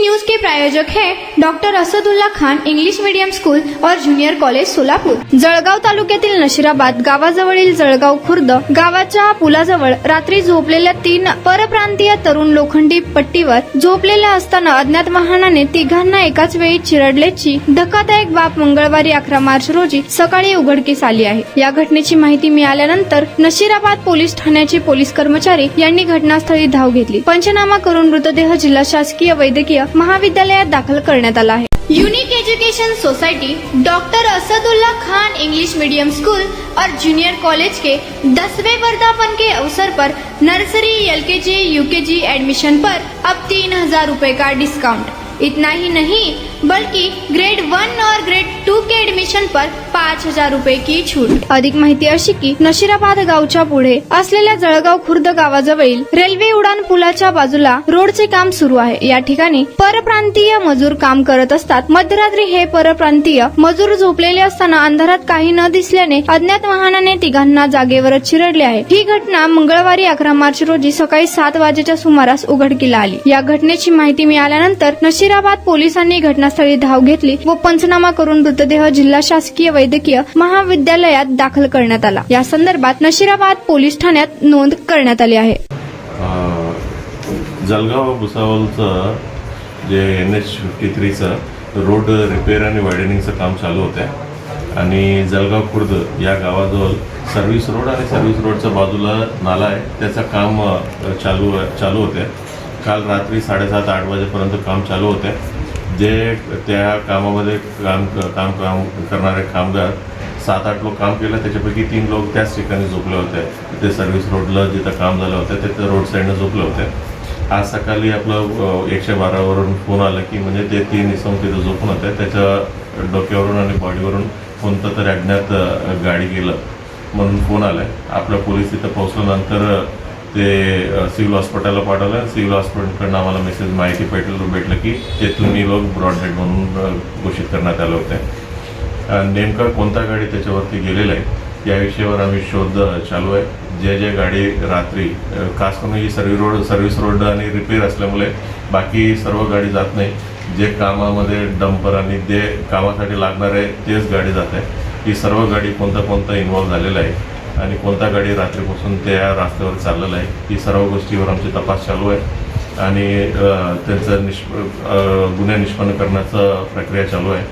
News के प्रायोजक हैं doctor Asadullah Khan English medium school और जूनियर कॉलेज सोलापूर। जळगाव तालुक्यातील नशिराबाद गावाजवळील जळगाव खुर्द गावाच्या पुलाजवळ रात्री झोपलेल्या 3 परप्रांतीय तरुण लोखंडी पट्टीवर झोपलेल्या असताना अज्ञात वाहनाने तिघांना एकाच वेळी चिरडल्याची धक्कादायक बाब मंगळवारी 11 मार्च रोजी सकाळी उघडकीस आली आहे। या घटनेची माहिती मिळाल्यानंतर नशिराबाद पोलीस ठाण्याचे पोलीस कर्मचारी यांनी घटनास्थळी धाव घेतली। पंचनामा करून मृतदेह जिल्हा शासकीय वैद्यकीय महाविद्यालयात दाखल करण्यात आला है। Unique education society doctor Asadullah Khan English medium school और जूनियर कॉलेज के 10वें वर्धापन के अवसर पर नर्सरी LKG UKG एडमिशन पर अब 3000 रुपए का डिस्काउंट। इतना ही नहीं बल्कि ग्रेड 1 और ग्रेड 2 के एडमिशन पर 5000 रुपए की छूट। अधिक माहिती अशी की नशिराबाद गावच्या पुढे असलेल्या जळगाव खुर्द गावाजवळील रेल्वे उडान पुलाच्या बाजूला रोडचे काम सुरू आहे। या ठिकाणी परप्रांतीय मजूर काम करत असतात। मध्यरात्री हे परप्रांतीय मजूर झोपलेले असताना अंधारात काही न दिसल्याने अज्ञात वाहनाने तिघांना जागेवरच चिरडले आहे। ही घटना मंगळवारी 11 मार्च रोजी सकाळी 7 वाजेच्या सुमारास उघडकीला आली। या घटनेची माहिती मिळाल्यानंतर नशिराबाद पोलिसांनी घटनास्थळी धाव घेतली व पंचनामा करून मृतदेह जिल्हा शासकीय वैद्यकीय महाविद्यालयात दाखल करण्यात आला। या संदर्भात नशिराबाद पोलीस ठाण्यात नोंद करण्यात आली आहे। जळगाव भुसावळचं जे NH53चं रोड रिपेअर आणि वायडनिंगचं काम चालू होतं आणि जळगाव खुर्द या गावाजवळ सर्व्हिस रोड आणि सर्व्हिस रोडच्या बाजूला नाला आहे, त्याचं काम चालू होते। काल रात्री 7:30-8 वाजेपर्यंत काम चालू होते। जे त्या कामामध्ये काम करणारे कामगार 7-8 लोक काम केलं, त्याच्यापैकी 3 लोक त्याच ठिकाणी झोपले होते। ते सर्व्हिस रोडला जिथं काम झालं होतं तिथं रोड साईडनं झोपले होते। आज सकाळी आपलं 112 वरून फोन आला की म्हणजे ते 3 इसम तिथं झोपून होते, त्याच्या डोक्यावरून आणि बॉडीवरून कोणतं तरी अज्ञात गाडी गेलं म्हणून फोन आलाय। आपल्या पोलीस तिथं पोहोचल्यानंतर ते सिव्हिल हॉस्पिटलला पाठवलं। सिव्हिल हॉस्पिटलकडून आम्हाला माहिती भेटलं की तेथून लोक ब्रॉड डेड म्हणून घोषित करण्यात आले होते। नेमका कोणता गाडी त्याच्यावरती गेलेला आहे या विषयावर आम्ही शोध चालू आहे। जे गाडी रात्री खास करून ही सर्व्हिस रोड आणि रिपेअर असल्यामुळे बाकी सर्व गाडी जात नाही। जे कामामध्ये डंपर आणि जे कामासाठी लागणार आहे तेच गाडी जात आहे। ही सर्व गाडी कोणता इन्व्हॉल्व झालेला आहे आणि कोणता गाडी रात्रीपासून त्या रस्त्यावर चाललेला आहे, ही सर्व गोष्टीवर आमची तपास चालू आहे आणि त्यांचं गुन्हे निष्पन्न करण्याचं प्रक्रिया चालू आहे।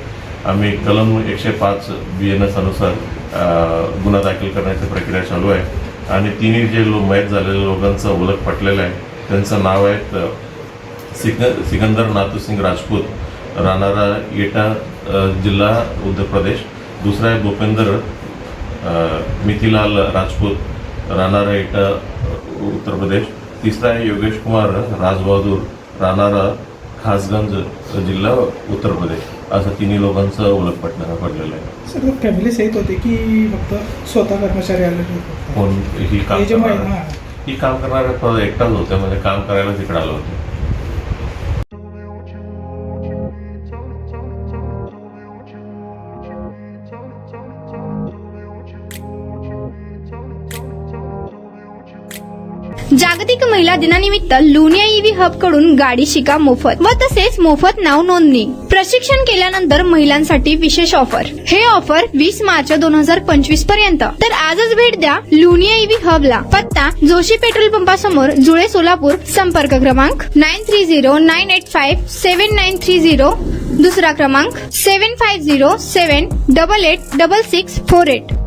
आम्ही कलम 105 BNS अनुसार गुन्हा दाखल करण्याची प्रक्रिया चालू आहे आणि तिन्ही जे मयत झालेल्या लोकांचं ओळख पटलेलं आहे। त्यांचं नाव आहे सिकंदर नाथूसिंग राजपूत, राहणारा येटा, जिल्हा उत्तर प्रदेश। दुसरा आहे भूपेंद्र मिथिलाल राजपूत, राहणारा येटा, उत्तर प्रदेश। तिसरा आहे योगेश कुमार राजबहादूर, राहणारा खासगंज, जिल्हा उत्तर प्रदेश। असं तिन्ही लोकांचं ओळख पडलेलं आहे। सर फॅमिली सहित होते की फक्त स्वतः कर्मचारी आले होते? कोण ही काम करणारे एकटाच होते, म्हणजे काम करायला तिकडे आलं होतं। जागतिक महिला दिनानिमित्त लुनिया EV हब कडून गाडी शिका मोफत व तसेच मोफत नाव नोंदणी। प्रशिक्षण केल्यानंतर महिलांसाठी विशेष ऑफर। हे ऑफर 20 मार्च 2025 पर्यंत। तर आजच भेट द्या लुनिया EV हबला। पत्ता जोशी पेट्रोल पंपासमोर, जुळे, सोलापूर। संपर्क क्रमांक 9309857930। दुसरा क्रमांक 7507886648।